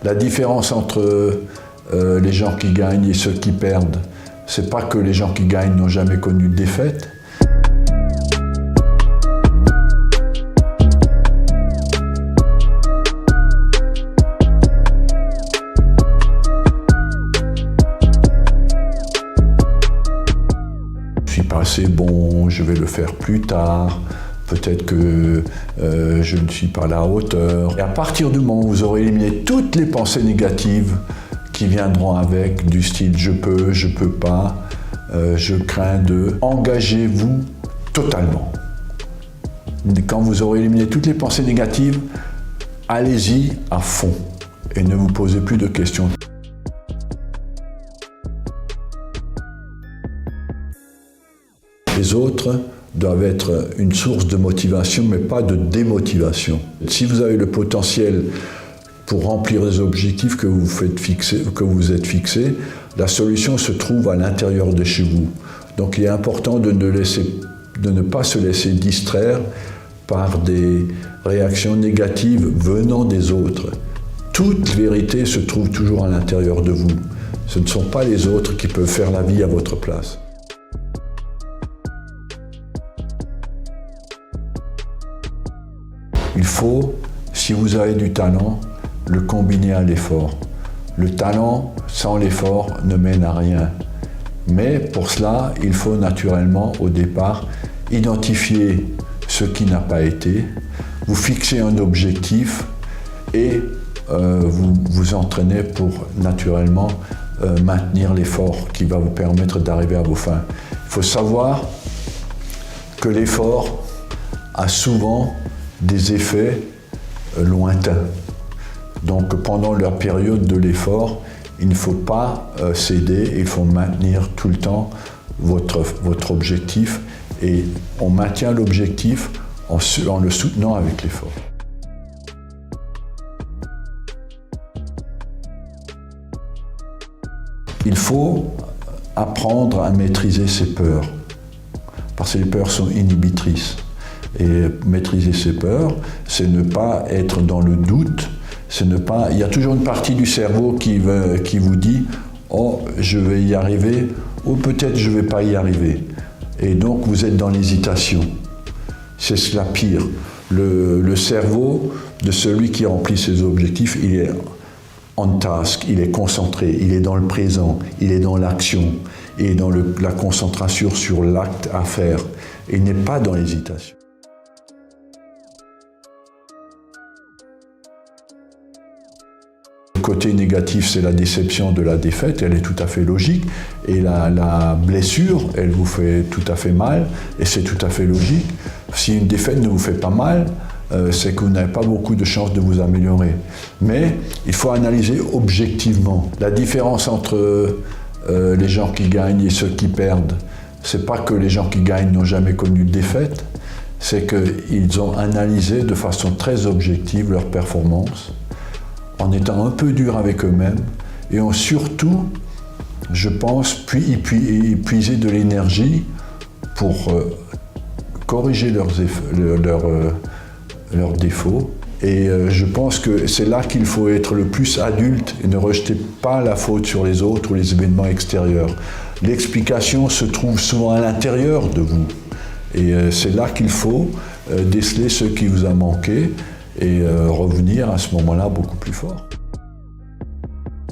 La différence entre les gens qui gagnent et ceux qui perdent, c'est pas que les gens qui gagnent n'ont jamais connu de défaite. Je suis pas assez bon, je vais le faire plus tard. Peut-être que je ne suis pas à la hauteur. Et à partir du moment où vous aurez éliminé toutes les pensées négatives qui viendront avec, du style je peux pas, je crains de, engagez-vous totalement. Quand vous aurez éliminé toutes les pensées négatives, allez-y à fond et ne vous posez plus de questions. Les autres doivent être une source de motivation, mais pas de démotivation. Si vous avez le potentiel pour remplir les objectifs que vous êtes fixés, la solution se trouve à l'intérieur de chez vous. Donc il est important de ne pas se laisser distraire par des réactions négatives venant des autres. Toute vérité se trouve toujours à l'intérieur de vous. Ce ne sont pas les autres qui peuvent faire la vie à votre place. Il faut, si vous avez du talent, le combiner à l'effort. Le talent, sans l'effort, ne mène à rien. Mais pour cela, il faut naturellement, au départ, identifier ce qui n'a pas été, vous fixer un objectif et vous entraîner pour, naturellement, maintenir l'effort qui va vous permettre d'arriver à vos fins. Il faut savoir que l'effort a souvent des effets lointains. Donc pendant la période de l'effort, il ne faut pas céder, il faut maintenir tout le temps votre objectif et on maintient l'objectif en le soutenant avec l'effort. Il faut apprendre à maîtriser ses peurs, parce que les peurs sont inhibitrices. Et maîtriser ses peurs, c'est ne pas être dans le doute, il y a toujours une partie du cerveau qui vous dit « Oh, je vais y arriver » ou « Peut-être je ne vais pas y arriver ». Et donc vous êtes dans l'hésitation. C'est cela pire. Le cerveau de celui qui remplit ses objectifs, il est on task, il est concentré, il est dans le présent, il est dans l'action, il est dans la concentration sur l'acte à faire. Et il n'est pas dans l'hésitation. Le côté négatif, c'est la déception de la défaite, elle est tout à fait logique. Et la blessure, elle vous fait tout à fait mal, et c'est tout à fait logique. Si une défaite ne vous fait pas mal, c'est que vous n'avez pas beaucoup de chances de vous améliorer. Mais il faut analyser objectivement. La différence entre les gens qui gagnent et ceux qui perdent, c'est pas que les gens qui gagnent n'ont jamais connu de défaite, c'est qu'ils ont analysé de façon très objective leur performance, en étant un peu dur avec eux-mêmes, et ont surtout, je pense, puisé de l'énergie pour corriger leurs défauts. Et je pense que c'est là qu'il faut être le plus adulte et ne rejeter pas la faute sur les autres ou les événements extérieurs. L'explication se trouve souvent à l'intérieur de vous. Et c'est là qu'il faut déceler ce qui vous a manqué et revenir à ce moment-là beaucoup plus fort.